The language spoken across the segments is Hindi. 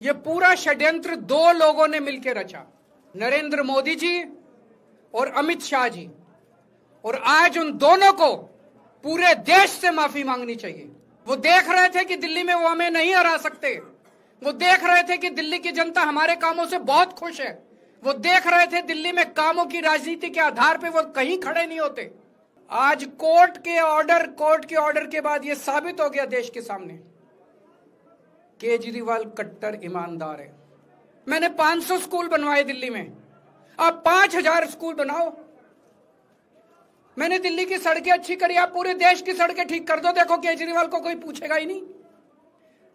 ये पूरा षड्यंत्र दो लोगों ने मिलकर रचा, नरेंद्र मोदी जी और अमित शाह जी। और आज उन दोनों को पूरे देश से माफी मांगनी चाहिए। वो देख रहे थे कि दिल्ली में वो हमें नहीं हरा सकते। वो देख रहे थे कि दिल्ली की जनता हमारे कामों से बहुत खुश है। वो देख रहे थे दिल्ली में कामों की राजनीति के आधार पे वो कहीं खड़े नहीं होते। आज कोर्ट के ऑर्डर के बाद ये साबित हो गया देश के सामने, केजरीवाल कट्टर ईमानदार है। मैंने 500 स्कूल बनवाए दिल्ली में, आप 5000 स्कूल बनाओ। मैंने दिल्ली की सड़कें अच्छी करी, आप पूरे देश की सड़कें ठीक कर दो। देखो केजरीवाल को कोई पूछेगा ही नहीं।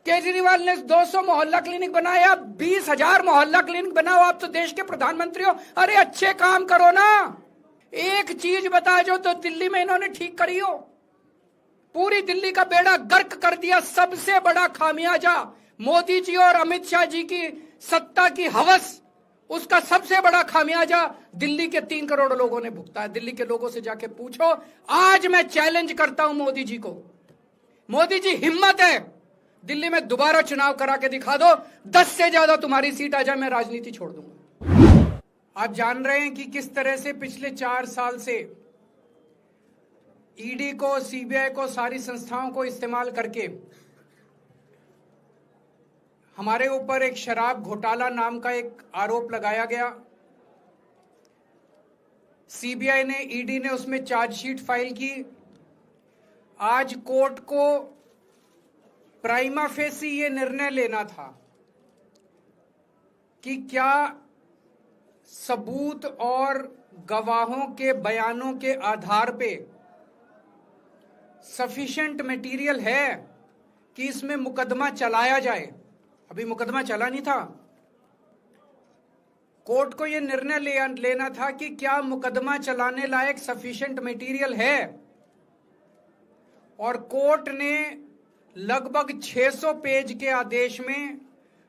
केजरीवाल ने 200 मोहल्ला क्लिनिक बनाए, आप 20,000 मोहल्ला क्लिनिक बनाओ। आप तो देश के प्रधानमंत्री हो, अरे अच्छे काम करो ना। एक चीज बता जो तो दिल्ली में इन्होंने ठीक करी हो। पूरी दिल्ली का बेड़ा गर्क कर दिया। सबसे बड़ा खामियाजा मोदी जी और अमित शाह जी की सत्ता की हवस, उसका सबसे बड़ा खामियाजा दिल्ली के 3 करोड़ लोगों ने भुगता है। दिल्ली के लोगों से जाके पूछो। आज मैं चैलेंज करता हूं मोदी जी को, मोदी जी हिम्मत है दिल्ली में दोबारा चुनाव करा के दिखा दो, 10 से ज्यादा तुम्हारी सीट आ जाए, मैं राजनीति छोड़ दूंगा। आप जान रहे हैं कि किस तरह से पिछले 4 साल से ईडी को, सीबीआई को, सारी संस्थाओं को इस्तेमाल करके हमारे ऊपर एक शराब घोटाला नाम का एक आरोप लगाया गया। सीबीआई ने, ईडी ने उसमें चार्जशीट फाइल की। आज कोर्ट को प्राइमा फेसी ये निर्णय लेना था कि क्या सबूत और गवाहों के बयानों के आधार पे सफिशिएंट मटेरियल है कि इसमें मुकदमा चलाया जाए। अभी मुकदमा चला नहीं था। कोर्ट को यह निर्णय लेना था कि क्या मुकदमा चलाने लायक सफिशिएंट मटेरियल है। और कोर्ट ने लगभग 600 पेज के आदेश में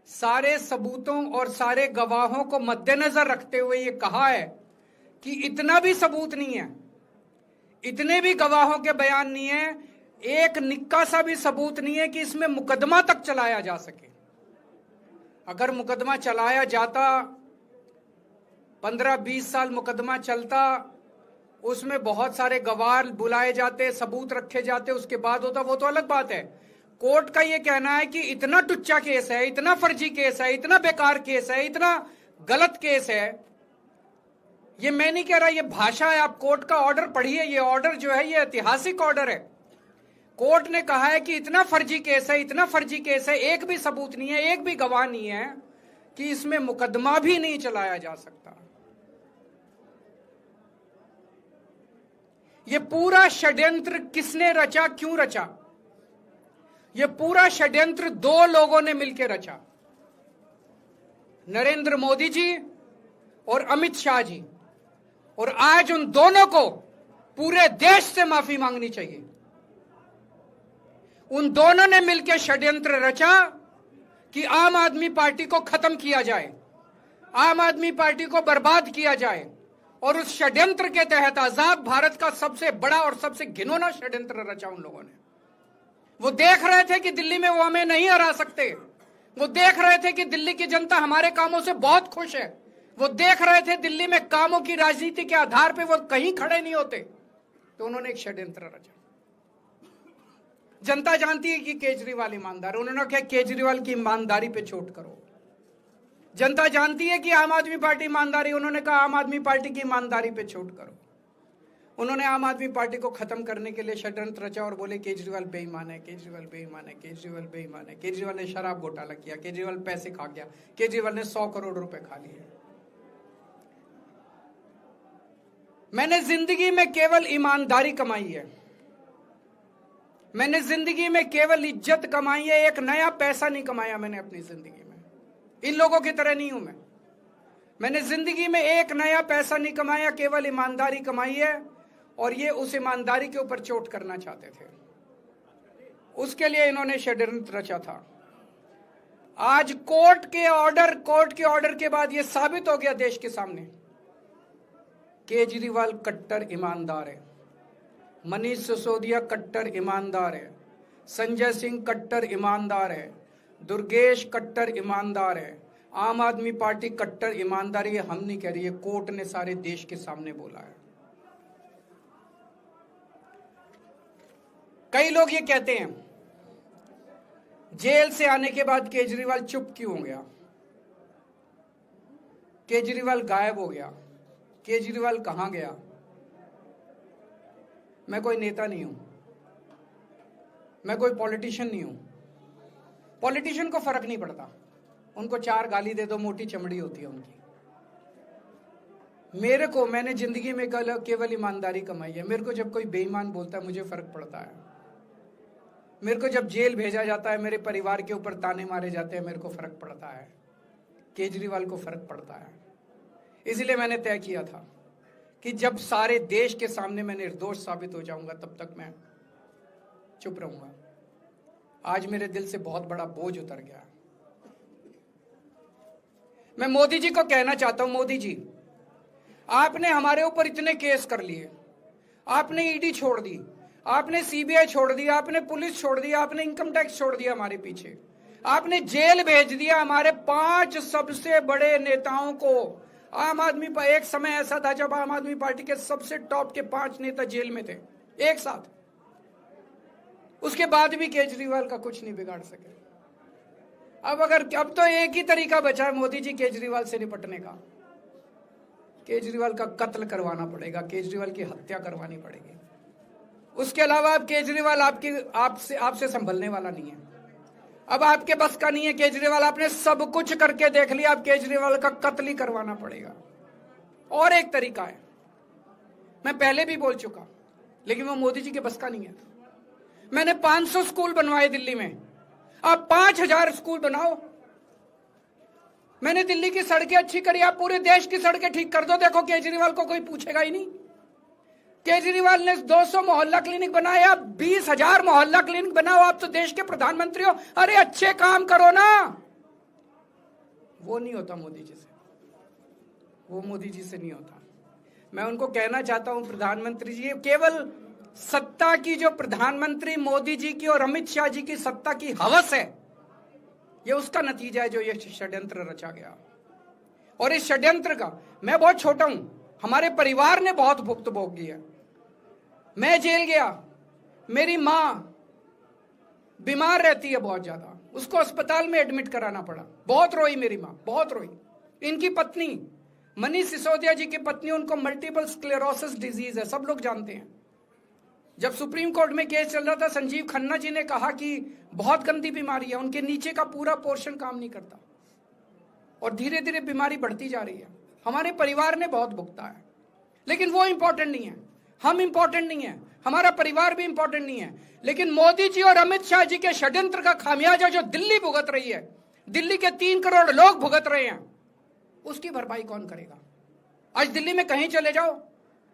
सारे सबूतों और सारे गवाहों को मद्देनजर रखते हुए यह कहा है कि इतना भी सबूत नहीं है, इतने भी गवाहों के बयान नहीं है, एक निक्का सा भी सबूत नहीं है कि इसमें मुकदमा तक चलाया जा सके। अगर मुकदमा चलाया जाता, 15-20 साल मुकदमा चलता, उसमें बहुत सारे गवाह बुलाए जाते, सबूत रखे जाते, उसके बाद होता, वो तो अलग बात है। कोर्ट का यह कहना है कि इतना टुच्चा केस है, इतना फर्जी केस है, इतना बेकार केस है, इतना गलत केस है। ये मैं नहीं कह रहा, ये भाषा है। आप कोर्ट का ऑर्डर पढ़िए। ये ऑर्डर जो है ये ऐतिहासिक ऑर्डर है। कोर्ट ने कहा है कि इतना फर्जी केस है, इतना फर्जी केस है, एक भी सबूत नहीं है, एक भी गवाह नहीं है कि इसमें मुकदमा भी नहीं चलाया जा सकता। ये पूरा षड्यंत्र किसने रचा, क्यों रचा? ये पूरा षड्यंत्र दो लोगों ने मिलकर रचा, नरेंद्र मोदी जी और अमित शाह जी। और आज उन दोनों को पूरे देश से माफी मांगनी चाहिए। उन दोनों ने मिलकर षड्यंत्र रचा कि आम आदमी पार्टी को खत्म किया जाए, आम आदमी पार्टी को बर्बाद किया जाए। और उस षड्यंत्र के तहत आजाद भारत का सबसे बड़ा और सबसे घिनौना षड्यंत्र रचा उन लोगों ने। वो देख रहे थे कि दिल्ली में वो हमें नहीं हरा सकते। वो देख रहे थे कि दिल्ली की जनता हमारे कामों से बहुत खुश है। वो देख रहे थे दिल्ली में कामों की राजनीति के आधार पे वो कहीं खड़े नहीं होते। तो उन्होंने एक षड्यंत्र रचा। जनता जानती है कि केजरीवाल ईमानदार है। उन्होंने कहा केजरीवाल की ईमानदारी पे चोट करो। जनता जानती है कि आम आदमी पार्टी ईमानदारी, उन्होंने कहा आम आदमी पार्टी की ईमानदारी पे चोट करो। उन्होंने आम आदमी पार्टी को खत्म करने के लिए षड्यंत्र रचा और बोले केजरीवाल बेईमान है, केजरीवाल बेईमान है, केजरीवाल बेईमान है। केजरीवाल ने शराब घोटाला किया, केजरीवाल पैसे खा गया, केजरीवाल ने 100 करोड़ रुपए खा लिए। मैंने जिंदगी में केवल ईमानदारी कमाई है, मैंने जिंदगी में केवल इज्जत कमाई है। एक नया पैसा नहीं कमाया मैंने अपनी जिंदगी में। इन लोगों की तरह नहीं हूं मैं। मैंने जिंदगी में एक नया पैसा नहीं कमाया, केवल ईमानदारी कमाई है। और ये उस ईमानदारी के ऊपर चोट करना चाहते थे, उसके लिए इन्होंने षड्यंत्र रचा था। आज कोर्ट के ऑर्डर के बाद यह साबित हो गया देश के सामने, केजरीवाल कट्टर ईमानदार है, मनीष सिसोदिया कट्टर ईमानदार है, संजय सिंह कट्टर ईमानदार है, दुर्गेश कट्टर ईमानदार है। आम आदमी पार्टी कट्टर ईमानदारी है, हम नहीं कह रही है, कोर्ट ने सारे देश के सामने बोला है। कई लोग ये कहते हैं जेल से आने के बाद केजरीवाल चुप क्यों हो गया, केजरीवाल गायब हो गया, केजरीवाल कहां गया। मैं कोई नेता नहीं हूं, मैं कोई पॉलिटिशियन नहीं हूं। पॉलिटिशियन को फर्क नहीं पड़ता, उनको 4 गाली दे दो, मोटी चमड़ी होती है उनकी। मेरे को, मैंने जिंदगी में केवल ईमानदारी कमाई है। मेरे को जब कोई बेईमान बोलता है मुझे फर्क पड़ता है। मेरे को जब जेल भेजा जाता है, मेरे परिवार के ऊपर ताने मारे जाते हैं, मेरे को फर्क पड़ता है। केजरीवाल को फर्क पड़ता है। इसलिए मैंने तय किया था कि जब सारे देश के सामने मैं निर्दोष साबित हो जाऊंगा तब तक मैं चुप रहूंगा। आज मेरे दिल से बहुत बड़ा बोझ उतर गया। मैं मोदी जी को कहना चाहता हूं, मोदी जी आपने हमारे ऊपर इतने केस कर लिए, आपने ईडी छोड़ दी, आपने सीबीआई छोड़ दी, आपने पुलिस छोड़ दी, आपने इनकम टैक्स छोड़ दिया हमारे पीछे, आपने जेल भेज दिया हमारे 5 सबसे बड़े नेताओं को। आम आदमी पर एक समय ऐसा था जब आम आदमी पार्टी के सबसे टॉप के 5 नेता जेल में थे एक साथ। उसके बाद भी केजरीवाल का कुछ नहीं बिगाड़ सके। अब तो एक ही तरीका बचा है मोदी जी केजरीवाल से निपटने का, केजरीवाल का कत्ल करवाना पड़ेगा, केजरीवाल की हत्या करवानी पड़ेगी। उसके अलावा अब केजरीवाल आपसे संभलने वाला नहीं है। अब आपके बस का नहीं है केजरीवाल, आपने सब कुछ करके देख लिया, अब केजरीवाल का कत्ल ही करवाना पड़ेगा। और एक तरीका है, मैं पहले भी बोल चुका, लेकिन वो मोदी जी के बस का नहीं है। मैंने 500 स्कूल बनवाए दिल्ली में, आप 5000 स्कूल बनाओ। मैंने दिल्ली की सड़कें अच्छी करी, आप पूरे देश की सड़कें ठीक कर दो, देखो केजरीवाल को कोई पूछेगा ही नहीं। केजरीवाल ने 200 मोहल्ला क्लिनिक बनाए, आप 20,000 मोहल्ला क्लिनिक बनाओ। आप तो देश के प्रधानमंत्री हो, अरे अच्छे काम करो ना। वो नहीं होता मोदी जी से, वो मोदी जी से नहीं होता। मैं उनको कहना चाहता हूं, प्रधानमंत्री जी, केवल सत्ता की जो प्रधानमंत्री मोदी जी की और अमित शाह जी की सत्ता की हवस है, ये उसका नतीजा है जो ये षड्यंत्र रचा गया। और इस षड्यंत्र का मैं बहुत छोटा हूं, हमारे परिवार ने बहुत भुगत भोगी है। मैं जेल गया, मेरी मां बीमार रहती है बहुत ज्यादा, उसको अस्पताल में एडमिट कराना पड़ा, बहुत रोई मेरी मां, बहुत रोई। इनकी पत्नी मनीष सिसोदिया जी की पत्नी, उनको मल्टीपल स्क्लेरोसिस डिजीज है, सब लोग जानते हैं। जब सुप्रीम कोर्ट में केस चल रहा था, संजीव खन्ना जी ने कहा कि बहुत गंदी बीमारी है, उनके नीचे का पूरा पोर्शन काम नहीं करता और धीरे धीरे बीमारी बढ़ती जा रही है। हमारे परिवार ने बहुत भुगता है, लेकिन वो इंपॉर्टेंट नहीं है, हम इंपॉर्टेंट नहीं है, हमारा परिवार भी इंपॉर्टेंट नहीं है। लेकिन मोदी जी और अमित शाह जी के षड्यंत्र का खामियाजा जो दिल्ली भुगत रही है, दिल्ली के 3 करोड़ लोग भुगत रहे हैं, उसकी भरपाई कौन करेगा। आज दिल्ली में कहीं चले जाओ,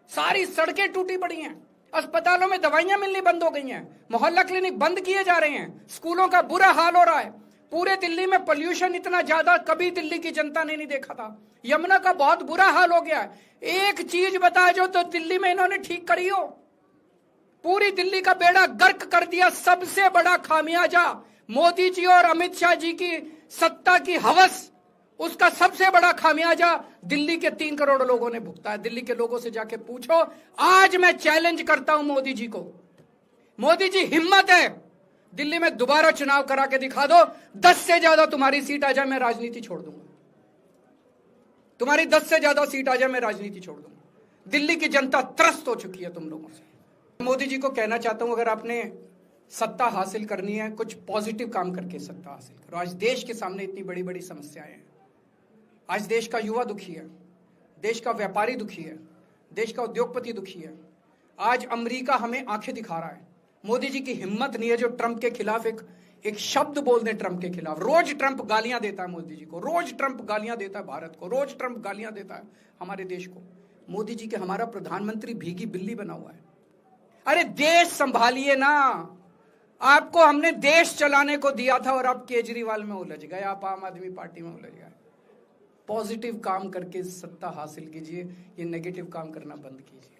सारी सड़कें टूटी पड़ी हैं, अस्पतालों में दवाइयां मिलनी बंद हो गई हैं, मोहल्ला क्लिनिक बंद किए जा रहे हैं, स्कूलों का बुरा हाल हो रहा है। पूरे दिल्ली में पोल्यूशन इतना ज्यादा कभी दिल्ली की जनता ने नहीं देखा था। यमुना का बहुत बुरा हाल हो गया है। एक चीज बता जो तो दिल्ली में इन्होंने ठीक करी हो, पूरी दिल्ली का बेड़ा गर्क कर दिया। सबसे बड़ा खामियाजा मोदी जी और अमित शाह जी की सत्ता की हवस, उसका सबसे बड़ा खामियाजा दिल्ली के 3 करोड़ लोगों ने भुगता है। दिल्ली के लोगों से जाके पूछो। आज मैं चैलेंज करता हूं मोदी जी को, मोदी जी हिम्मत है दिल्ली में दोबारा चुनाव करा के दिखा दो, 10 से ज्यादा तुम्हारी सीट आ जाए, मैं राजनीति छोड़ दूंगा। तुम्हारी 10 से ज्यादा सीट आ जाए, मैं राजनीति छोड़ दूंगा। दिल्ली की जनता त्रस्त हो चुकी है तुम लोगों से। मोदी जी को कहना चाहता हूं, अगर आपने सत्ता हासिल करनी है, कुछ पॉजिटिव काम करके सत्ता हासिल करो। आज देश के सामने इतनी बड़ी बड़ी समस्याएं हैं। आज देश का युवा दुखी है, देश का व्यापारी दुखी है, देश का उद्योगपति दुखी है। आज अमेरिका हमें आंखें दिखा रहा है। मोदी जी की हिम्मत नहीं है जो ट्रंप के खिलाफ एक शब्द बोल दें। ट्रंप के खिलाफ रोज ट्रंप गालियां देता है मोदी जी को, रोज ट्रंप गालियां देता है भारत को, रोज ट्रंप गालियां देता है हमारे देश को। मोदी जी के हमारा प्रधानमंत्री भीगी बिल्ली बना हुआ है। अरे देश संभालिए ना, आपको हमने देश चलाने को दिया था और आप केजरीवाल में उलझ गए, आप आम आदमी पार्टी में उलझ गए। पॉजिटिव काम करके सत्ता हासिल कीजिए, ये नेगेटिव काम करना बंद कीजिए।